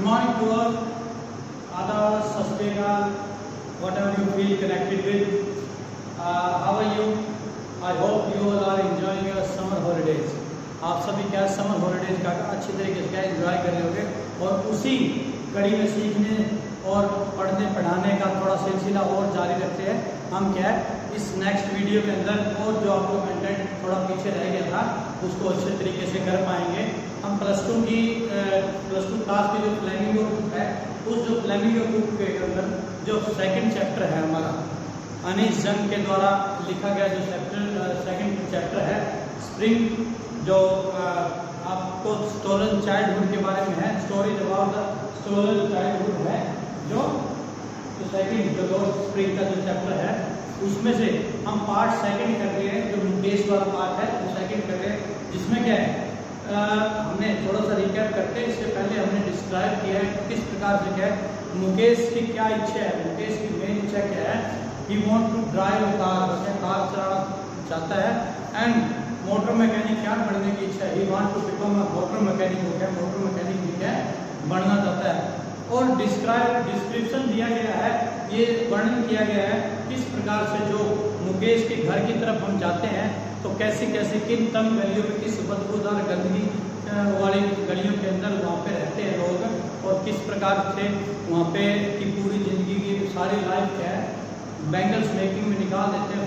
morning to all. Adab, Sat Sri Akal, whatever you feel connected with. How are you? I hope you all are enjoying your summer holidays. आप सभी क्या summer holidays का अच्छी तरीके से क्या enjoy कर रहे होंगे और उसी कड़ी में सीखने और पढ़ने पढ़ाने का थोड़ा सिलसिला और जारी रखते हैं। हम क्या है इस नेक्स्ट वीडियो के अंदर और जो आपको कंटेंट थोड़ा पीछे रह गया था उसको अच्छे तरीके से कर पाएंगे। हम प्लस टू क्लास की जो फ्लेमिंगो बुक है उस जो फ्लेमिंगो बुक के अंदर जो सेकंड चैप्टर है हमारा अनीस जंग के द्वारा लिखा गया जो सेकंड चैप्टर है स्प्रिंग, जो आपको स्टोलन चाइल्डहुड के बारे में है, stories about the stolen childhood है जो सेकंड जो स्प्रिंग का जो चैप्टर है उसमें से हम पार्ट सेकंड कर रहे हैं। जो मुकेश वाला पार्ट है वो सेकंड कर रहे हैं, जिसमें क्या है हमने थोड़ा सा रिकैप करते हैं। इससे पहले हमने डिस्क्राइब किया है किस प्रकार से क्या है मुकेश की क्या इच्छा है। मुकेश की मेन इच्छा क्या है, he want to drive car, car चलाना चाहता है एंड मोटर मैकेनिक क्या बनने की इच्छा है, he want to become a motor mechanic हो गया, मोटर मैकेनिक भी क्या बनना चाहता है। और डिस्क्रिप्शन दिया गया है, ये वर्णन किया गया है किस प्रकार से जो मुकेश के घर की तरफ हम जाते हैं तो कैसे कैसे किन तंग गलियों में किस बदबूदार गंदगी वाली गलियों के अंदर वहाँ पे रहते हैं लोग और किस प्रकार से वहाँ पे की पूरी ज़िंदगी की सारी लाइफ क्या है बैंगल्स मेकिंग में निकाल देते हैं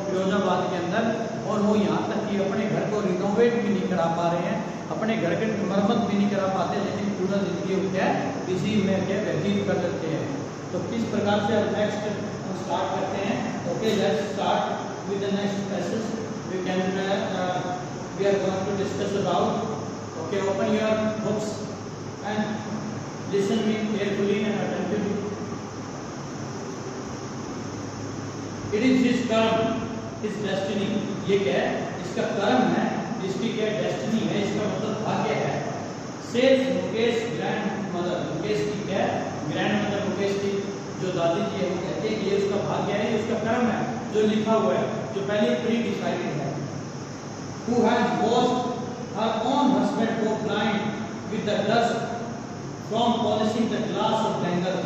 फिरोजाबाद के अंदर। और वो यहाँ तक कि अपने घर को रिनोवेट भी नहीं करा पा रहे हैं, अपने घर के मरम्मत भी नहीं करा पाते, लेकिन पूरा ज़िंदगी क्या है इसी में क्या व्यतीत कर देते हैं। तो किस प्रकार से अब नेक्स्ट हम स्टार्ट करते हैं। Okay, let's start with the next passage we can we are going to discuss about. Okay, open your books and listen me carefully and attentively. It is his karma, his destiny, ये क्या है इसका कर्म है, इसकी क्या डेस्टिनी है, इसका मतलब भाग्य है। Says Mukesh grand mother, Mukesh की क्या ग्रैंड मदर, मुकेश की जो दादी जी है वो कहते हैं ये उसका भाग्य है, ये उसका कर्म है जो लिखा हुआ है, जो पहले प्री डिसाइडेड है। Who has washed her own husband go blind with the dust from polishing the glass of Bengal.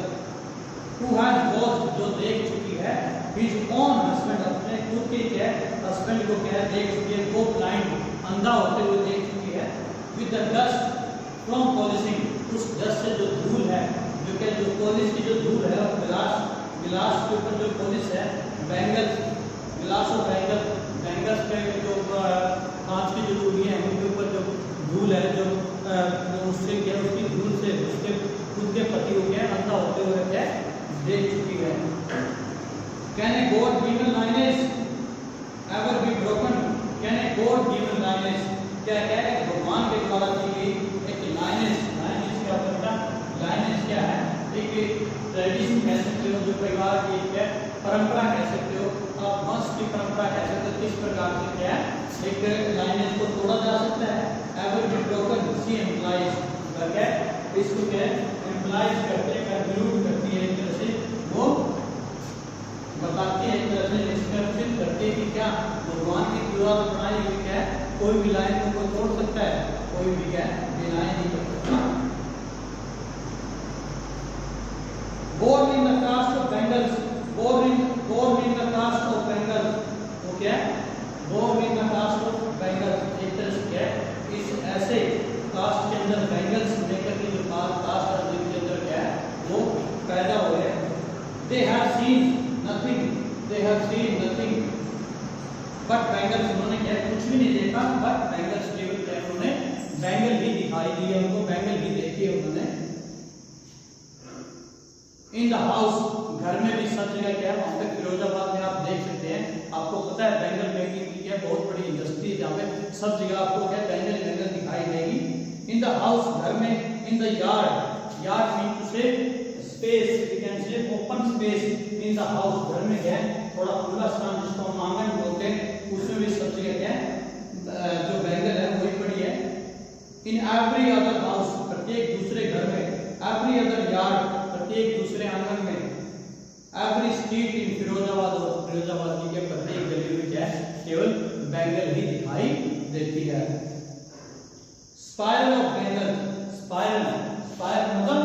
Who has washed, जो देख चुकी है his own husband, अपने खुद के क्या हस्बैंड को क्या देख चुकी है, go blind, अंधा होते हुए देख चुकी है, with the dust from polishing, उस dust से जो धूल है, जो क्या जो पॉलिश की जो धूल है और गिलास के ऊपर जो पॉलिश है, बैंगल्स, गिलास और बैंगल्स पे जो कांच की जो चूड़ियाँ हैं उनके ऊपर जो धूल है जो उससे क्या उसकी धूल से उसके खुद के पति हो गया अंधा होते हुए क्या देख चुकी है। Can a God given lineage ever be broken? Can a God given lineage, क्या है भगवान के द्वारा दी गई एक लाइनेज क्या होता है, लाइनेज क्या है एक ट्रेडिशन कह सकते हो, जो परिवार की क्या परंपरा कह सकते हो, आप वंश की परंपरा कह सकते हो, किस प्रकार से क्या एक लाइनेज को तोड़ा जा सकता है। Ever be broken see employees, क्या इसको क्या एम्प्लाइज करते हैं, कंक्लूड करती है, एक तरह से वो बताती है, एक तरह से निष्कर्षित करती है कि क्या भगवान की द्वारा बनाई हुई क्या कोई भी लाइन को कोई तोड़ सकता है, कोई भी क्या डिनाई नहीं कर सकता। Born in the caste of Bengals, born in the caste of Bengals, वो क्या born in the caste of Bengals, एक तरह से क्या इस ऐसे कास्ट के अंदर बेंगल्स लेकर के जो कास्ट है जिनके अंदर क्या वो पैदा हुए। They have seen nothing, but Bengals, उन्होंने क्या कुछ भी नहीं देखा, but Bengals केवल क्या उन्होंने बैंगल भी दिखाई दिए, उनको बैंगल भी देखी उन्होंने। इन द हाउस, घर में भी सब जगह क्या है वहाँ पे फिरोजाबाद में आप देख सकते हैं, आपको पता है बैंगल मेकिंग की क्या बहुत बड़ी इंडस्ट्री है जहाँ पे सब जगह आपको क्या बैंगल दिखाई देगी। इन द हाउस, घर में, in the yard, yard mean to say space, we can say open space in the house, घर में क्या थोड़ा खुला स्थान जिसको हम आंगन बोलते हैं, उसमें भी सब जगह क्या जो बैंगल है वही पड़ी है। इन एवरी अदर हाउस, प्रत्येक दूसरे घर में, एवरी अदर यार्ड, प्रत्येक दूसरे आंगन में, एवरी स्ट्रीट इन फिरोजाबाद, और फिरोजाबाद की के प्रत्येक गली में क्या केवल बैंगल ही दिखाई देती है। स्पाइरल ऑफ बैंगल, स्पाइरल मतलब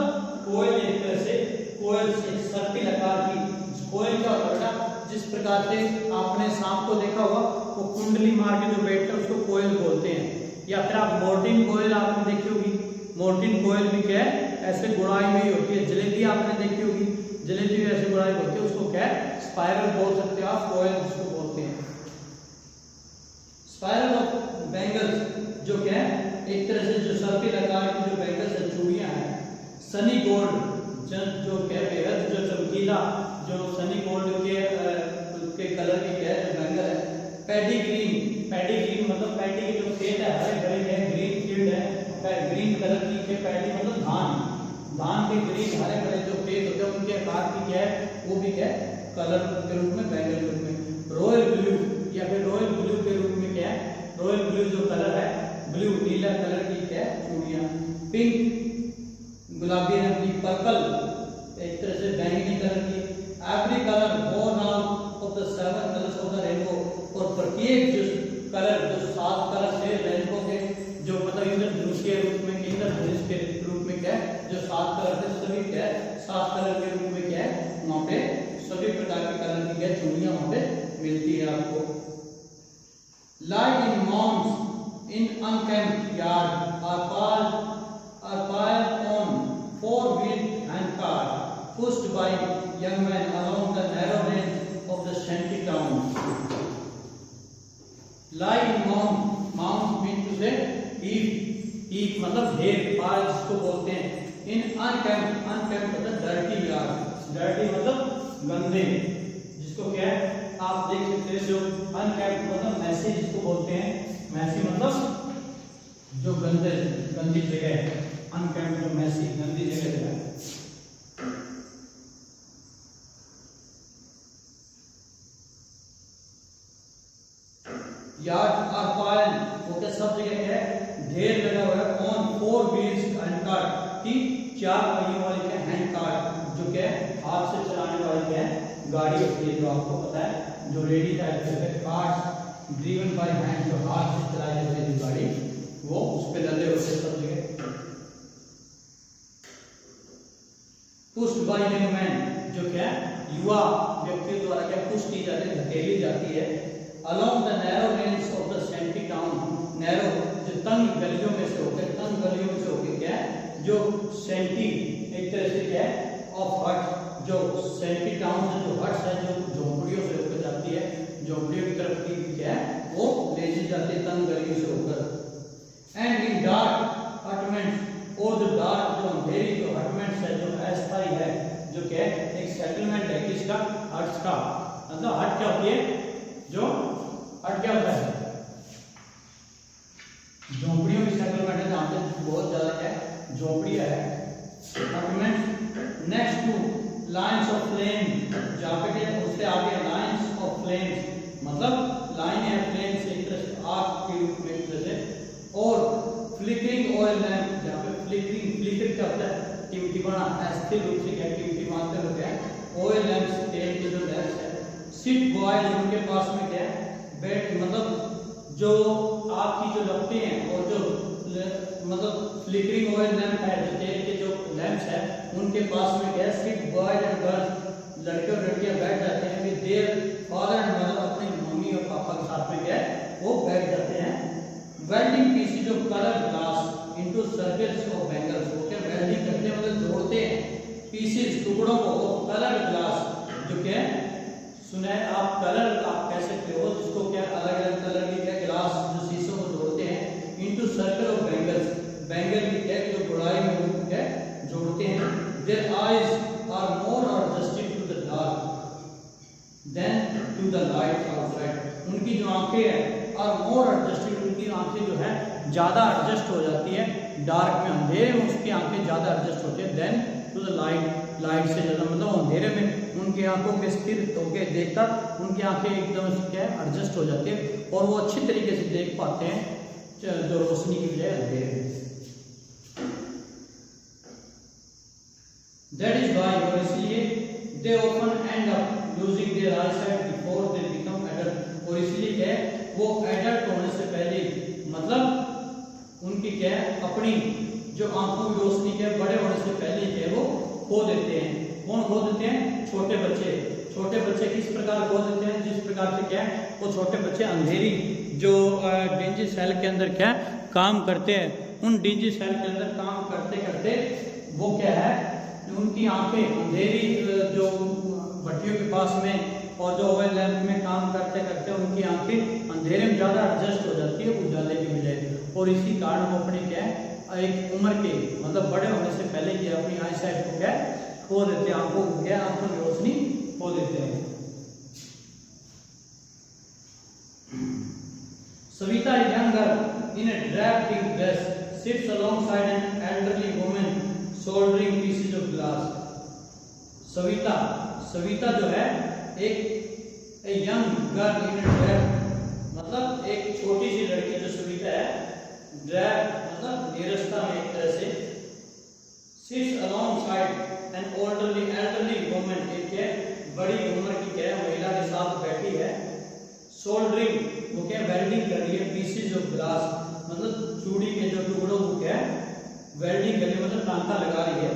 कोयल एक तरह से कोयल से सर्पिल आकार की कोयल का होता है। जिस प्रकार से आपने सांप को देखा होगा वो कुंडली मार के जो बैठता है उसको कोयल बोलते हैं। या फिर आप मोर्टिन कोयल आपने देखी होगी, मोर्टिन कोयल भी क्या है ऐसे गुड़ाई में ही होती है। जलेबी आपने देखी होगी, जलेबी भी ऐसे गुड़ाई होती है, उसको क्या है स्पाइरल बोल सकते हो आप, कोयल उसको बोलते हैं। स्पाइरल ऑफ बैंगल्स जो क्या है एक तरह से जो सर्पिल आकार की जो बैंगल्स है चूड़ियां हैं। सनी गोल्ड जो क्या बेहद जो चमकीला जो सनी गोल्ड के कलर की क्या है जो बैंगल है। पैडी ग्रीन, पैडी ग्रीन मतलब पैडी के जो खेत है हरे भरे है, ग्रीन फील्ड है, ग्रीन कलर की के पैडी मतलब धान के ग्रीन हरे भरे जो खेत होते हैं उनके आकार की क्या है वो भी क्या है कलर के रूप में बैंगल के रूप में। रॉयल ब्लू या फिर रॉयल ब्लू के रूप में क्या है, रॉयल ब्लू जो कलर है ब्लू नीला कलर की क्या है चूड़ियां। पिंक गुलाबी रंग की, पर्पल एक तरह से बैंगनी कलर की। Every colour born out of the 7 colours of the rainbow, और प्रत्येक जो कलर जो 7 कलर से रेनबो के जो मतलब इंद्रधनुष के रूप में इंद्रधनुष के रूप में क्या है जो 7 कलर थे सभी क्या है 7 कलर के रूप में क्या है वहां पे सभी प्रकार के कलर की क्या चूड़ियां वहां पे मिलती है आपको। Light in mounts in unkempt yard are piled on 4-wheeled handcart pushed by young men along the narrow lanes of the shanty towns. Lie in mount mean to say heap मतलब ढेर पाल जिसको बोलते हैं। in unkept मतलब dirty yard, dirty मतलब गंदे, जिसको क्या है आप देख सकते हैं जो unkept मतलब मैसी जिसको बोलते हैं, मैसी मतलब जो गंदी जगह है, अनकेम्प्ड जो मैसी गंदी जगह है। यार्ड और पायल वो क्या सब जगह क्या है ढेर लगा हुआ है। ऑन 4 व्हील्स हैंडकार्ट की 4 पहियों वाली क्या हैंडकार्ट जो क्या है हाथ से चलाने वाली क्या है गाड़ी होती है, जो आपको पता है जो रेडी टाइप के है कार्स ड्रिवन बाय हैंड, जो हाथ से चलाई जाती है जो गाड़ी वो उस पे लदे होते सब जगह। पुश्ड बाय यंग मैन जो क्या युवा व्यक्ति द्वारा क्या पुश की जाती है धकेली जाती है। Along the narrow lanes of the sentry town, narrow जो तंग गलियों में से होकर तंग गलियों में से होकर क्या है जो सेंटी एक तरह से क्या है ऑफ हट जो सेंटी टाउन से जो हट्स है जो झोंपड़ियों से होकर जाती है, झोंपड़ियों की तरफ की क्या है वो ले जाती है तंग गलियों से होकर। एंड इन डार्क हटमेंट्स और जो डार्क जो अंधेरी जो हटमेंट्स है जो अस्थायी है जो क्या है एक सेटलमेंट है किसका हट्स का, मतलब हट क्या होती है जो हट क्या होता है झोंपड़ियों की सेटलमेंट है जहाँ पे बहुत ज्यादा क्या है झोंपड़ियां है। Hutment next to lines of flame, जहाँ पे क्या उससे आगे लाइंस ऑफ फ्लेम्स मतलब लाइन है फ्लेम से एक तरह से आग के रूप में एक तरह से। और फ्लिकरिंग ऑयल लैंप, जहाँ पे फ्लिकर क्या होता है टिमटिमाना, अस्थिर रूप से क्या टिमटिमाते होते हैं ऑयल लैंप तेल के जो लैंप्स है। सिट बॉयल उनके पास में क्या है बैठ मतलब जो आग की जो लपटें हैं और जो मतलब फ्लिकरिंग ऑयल लैंप है जो तेल के जो लैंप्स है उनके पास में क्या सिट बॉयल एंड गर्ल्स लड़के और लड़कियां बैठ जाते हैं कि देयर फादर एंड मदर अपने मम्मी और पापा के साथ में क्या है वो बैठ जाते हैं। Welding pieces of colour glass into circles of bangles, वो क्या वेल्डिंग करते हैं मतलब जोड़ते हैं पीसेज टुकड़ों को ऑफ कलर ग्लास जो क्या सुना है आप कलर आप कह सकते हो जिसको क्या अलग अलग कलर की क्या ग्लास जो शीशों को जोड़ते हैं into circle of bangles, bangle की क्या जो गुड़ाई में क्या जोड़ते हैं। Their eyes are more adjusted to the dark than to the light outside, उनकी जो आंखें हैं और मोर एडजस्टेड उनकी आंखें जो है ज्यादा एडजस्ट हो जाती है डार्क में, अंधेरे में उसकी आंखें ज्यादा एडजस्ट होती है देन टू द लाइट से ज्यादा मतलब अंधेरे में उनकी आंखों पे स्थिर होकर देखता उनकी आंखें एकदम क्या है एडजस्ट हो जाती है और वो अच्छी तरीके से देख पाते हैं जो रोशनी की बजाय अंधेरे में। दैट इज व्हाई, और इसलिए they often and up losing their eyesight before they become adult, और इसलिए क्या है वो एडल्ट होने से पहले मतलब उनकी क्या है अपनी जो आंखों की रोशनी के बड़े होने से पहले क्या है वो खो देते हैं। कौन खो देते हैं? छोटे बच्चे। छोटे बच्चे किस प्रकार खो देते हैं? जिस प्रकार से क्या है वो छोटे बच्चे अंधेरी जो डिंजी सेल के अंदर क्या काम करते हैं, उन डिंजी सेल के अंदर काम करते करते वो क्या है उनकी आंखें अंधेरी जो भट्टियों के पास में और जो ओवन लैंप में काम करते करते उनकी आंखें अंधेरे में ज़्यादा एडजस्ट हो जाती है उजाले की बजाय, और इसी कारण वो अपने क्या है एक उम्र के मतलब बड़े होने से पहले क्या अपनी आई साइट को क्या खो देते हैं, आंखों को क्या आंखों की रोशनी खो देते हैं। Savita, a young girl in a drab pink dress, sits alongside an elderly woman soldering pieces of glass. Savita जो है एक young girl in a drab, मतलब एक छोटी सी लड़की जो सविता है, ड्रैब मतलब निरस्ता में एक तरह से, sits alongside an elderly woman, एक है बड़ी उम्र की क्या महिला के साथ बैठी है, सोल्डरिंग वो क्या वेल्डिंग कर रही है, पीसेज ऑफ ग्लास मतलब चूड़ी के जो टुकड़ों को क्या वेल्डिंग कर रही है मतलब टांका लगा रही है।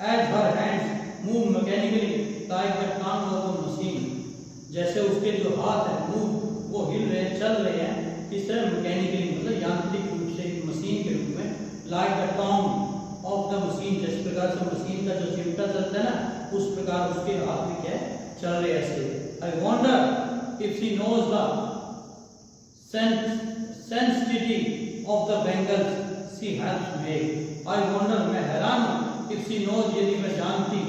As her hands move mechanically like the turn of a machine, जैसे उसके जो हाथ है मूव वो हिल रहे चल रहे हैं किस तरह मैकेनिकली मतलब यांत्रिक रूप से मशीन के रूप में, like the turn of the machine, जिस प्रकार से मशीन का जो चिमटा चलता है ना उस प्रकार उसके हाथ में क्या चल रहे ऐसे। I wonder if she knows the sensitivity of the bangles she helps make. I wonder, मैं हैरान हूँ, if she knows यदि वह जानती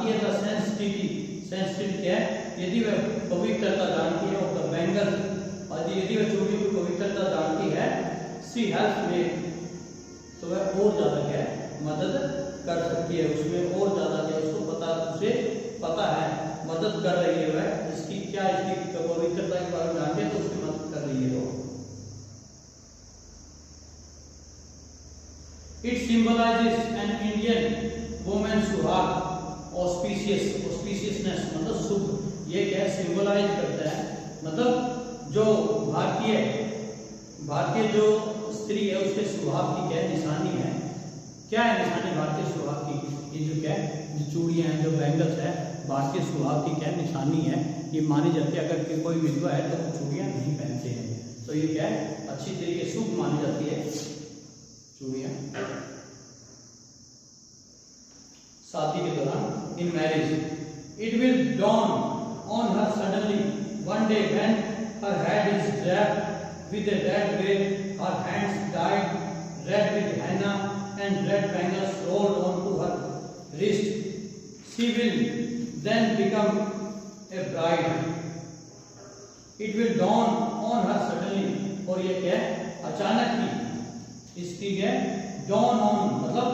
है the sensitivity क्या है, यदि वह पवित्रता जानती है of the bangles, और यदि वह चूड़ी की पवित्रता जानती है she helps make, तो वह और ज्यादा क्या मदद कर सकती है, उसमें और ज्यादा क्या उसे पता है मदद कर रही है वह, इसकी क्या इसकी पवित्रता के बारे में जानते हैं तो उसकी मदद कर रही है वो। It symbolizes an Indian woman's सुहाग, auspiciousness मतलब शुभ, ये क्या सिंबलाइज करता है मतलब जो भारतीय जो स्त्री है उसके सुहाग की क्या निशानी है, क्या है निशानी भारतीय सुहाग की, ये जो क्या है जो चूड़ियां हैं जो बैंगल्स है भारतीय सुहाग की क्या निशानी है, ये मानी जाती है। अगर कोई विधवा है तो वो चूड़ियां नहीं पहनते हैं तो ये क्या है अच्छी तरीके शुभ मानी जाती है चूड़ियां शादी के दौरान in marriage. It will dawn on her suddenly one day when her head is draped with a red veil, her hands dyed red with henna and red bangles rolled onto her wrist. She will then become a bride. It will dawn on her suddenly, और ये क्या है अचानक ही इसकी क्या dawn on मतलब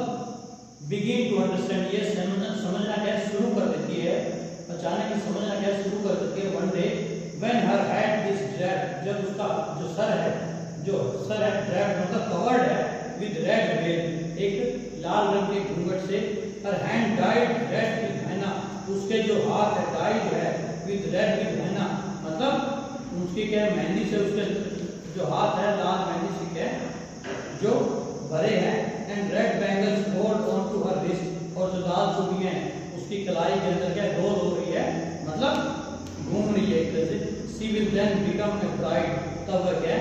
begin to understand, ये समझना क्या शुरू कर देती है, अचानक ही समझना क्या शुरू कर देती है। one day when her head is draped, जब उसका जो सर है draped मतलब covered है with red veil, एक लाल रंग के घूंघट से, her hand dyed red with henna, उसके जो हाथ है डाइड है with red with henna मतलब उसकी क्या मेहंदी से उसके जो हाथ है लाल मेहंदी से क्या जो भरे हैं, and red bangles rolled onto her wrist, और जो लाल चूड़ियां हैं उसकी कलाई के अंदर क्या रोल हो रही है मतलब घूम रही है एक तरह से। she will then become a bride, तब वह क्या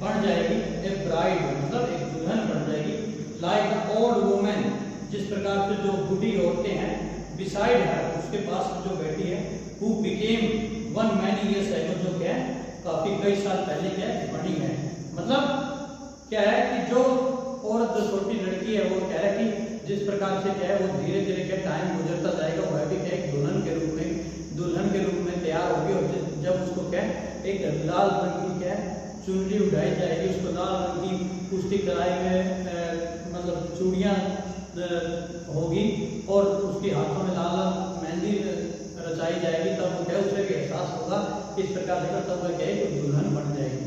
बन जाएगी a bride मतलब एक दुल्हन बन जाएगी, like the old woman, जिस प्रकार से जो बूढ़ी औरतें हैं beside her उसके पास जो बैठी है, who became one many years ago, जो क्या काफी कई साल पहले क्या बनी है। मतलब क्या है कि जो औरत जो छोटी लड़की है वो क्या है कि जिस प्रकार से क्या है वो धीरे धीरे क्या टाइम गुजरता जाएगा वह भी क्या एक दुल्हन के रूप में तैयार होगी, और जब उसको क्या एक लाल रंग की क्या चुनरी उठाई जाएगी, उसको लाल रंग की उसकी कलाई में मतलब चूड़ियां होगी और उसके हाथों में लाल मेहंदी रचाई जाएगी, तब वो क्या उसे भी एहसास होगा इस प्रकार से तब वह क्या है दुल्हन बन जाएगी।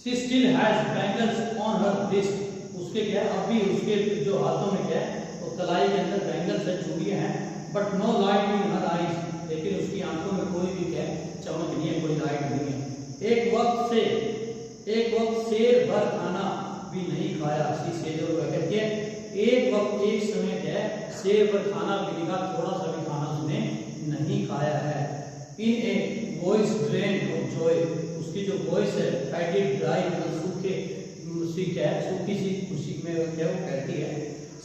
She still has bangles on her wrist, उसके क्या अभी उसके जो हाथों में क्या वो कलाई के अंदर बैंगल्स है चूड़ियां हैं, but no light in her eyes, लेकिन उसकी आंखों में कोई भी क्या चमक नहीं है, कोई लाइट नहीं है। एक वक्त शेर भर खाना भी नहीं खाया। सी सेज कहती है एक वक्त एक समय क्या है शेर भर खाना भी नहीं खाया, थोड़ा सा भी खाना उसने नहीं खाया है। In a voice drain of joy, उसकी जो वॉइस है फैटी ड्राई सूखे सूखी सी खुशी में क्या वो कहती है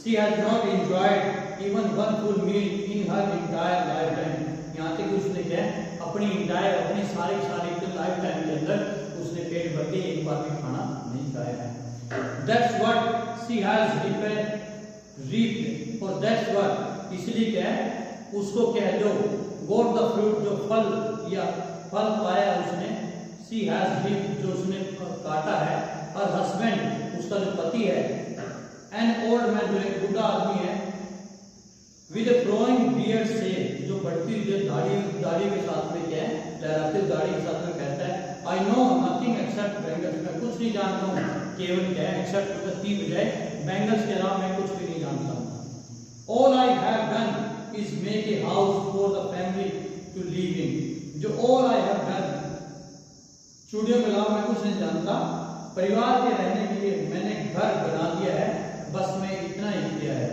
she has not enjoyed even one full meal in her entire life time. यहाँ तक उसने क्या अपनी सारी लाइफ टाइम के अंदर उसने पेट भर के एक बार भी खाना नहीं खाया है। दैट्स व्हाट शी हैज रीप्ड, और दैट्स व्हाट इसलिए क्या है उसको क्या है जो गॉट द फ्रूट जो फल पाया उसने, शी हैज रीप्ड जो उसने काटा है, और हस्बैंड उसका जो पति है, एन ओल्ड मैन जो एक बूढ़ा आदमी है, विद ए फ्लोइंग बियर्ड से जो बढ़ती हुई दाढ़ी के साथ में क्या है लहराती हुई दाढ़ी के साथ में कहता है I know nothing accept bangles, मैं कुछ नहीं जानता हूँ केवल क्या है एक्सेप्ट ती बजाय बैंगल्स के अलावा मैं कुछ भी नहीं जानता हूँ। All I have done is make a house for the family to live in, जो ऑल आई हैव डन चूड़ियों के अलावा मैं कुछ नहीं जानता, परिवार के रहने के लिए मैंने घर बना दिया है, बस मैं इतना ही किया है।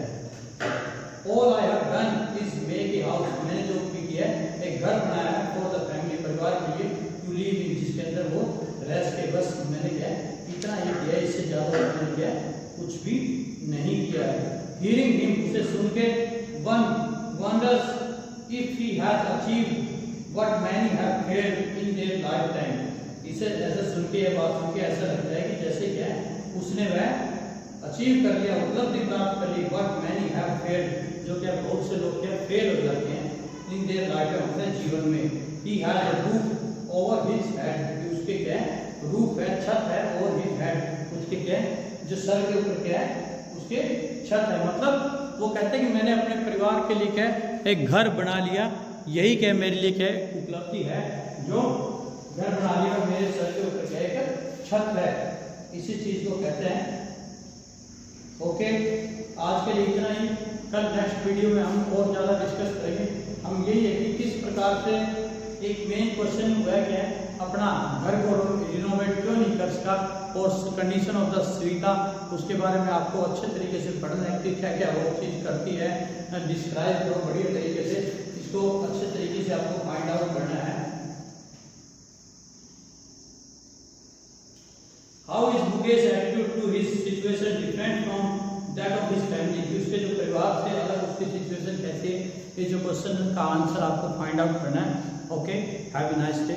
All I have done is make a house, मैंने जो भी किया है एक घर बनाया है for the family परिवार के लिए to live in, जिसके अंदर वो रह सके, बस मैंने क्या इतना ही किया, इससे ज्यादा मैंने क्या कुछ भी नहीं किया है। Hearing him, उसे सुन के one wonders if he has achieved what many have failed in their lifetime, इसे ऐसा सुन के बात सुन के ऐसा लगता है कि जैसे क्या उसने वह अचीव कर लिया, उपलब्धि प्राप्त कर ली, व्हाट मैनी हैव फेल्ड, जो क्या बहुत से लोग क्या फेल हो जाते हैं इन देयर लाइफ में, अपने जीवन में। He has a roof over his head, उसके क्या रूफ है छत है, ओवर हिज हेड उसके क्या जो सर के ऊपर क्या है उसके छत है, मतलब वो कहते हैं कि मैंने अपने परिवार के लिए क्या एक घर बना लिया, यही क्या मेरे लिए क्या उपलब्धि है, जो घर बना लिया और मेरे सर के ऊपर क्या एक छत है, इसी चीज को कहते हैं। ओके, आज के लिए इतना ही, कल नेक्स्ट वीडियो में हम और ज़्यादा डिस्कस करेंगे। हम यही है कि किस प्रकार से एक मेन क्वेश्चन हुआ है क्या अपना घर को रिनोवेट क्यों नहीं कर सका, और कंडीशन ऑफ द सविता उसके बारे में आपको अच्छे तरीके से पढ़ना है कि क्या क्या वो चीज़ करती है, डिस्क्राइब करो बढ़िया तरीके से, इसको अच्छे तरीके से आपको फाइंड आउट करना है। How is Mukesh attitude to his situation different from that of his family, कि उसके जो परिवार से अलग उसकी सिचुएशन कैसे है, ये जो क्वेश्चन का आंसर आपको फाइंड आउट करना है। Okay, have a nice day.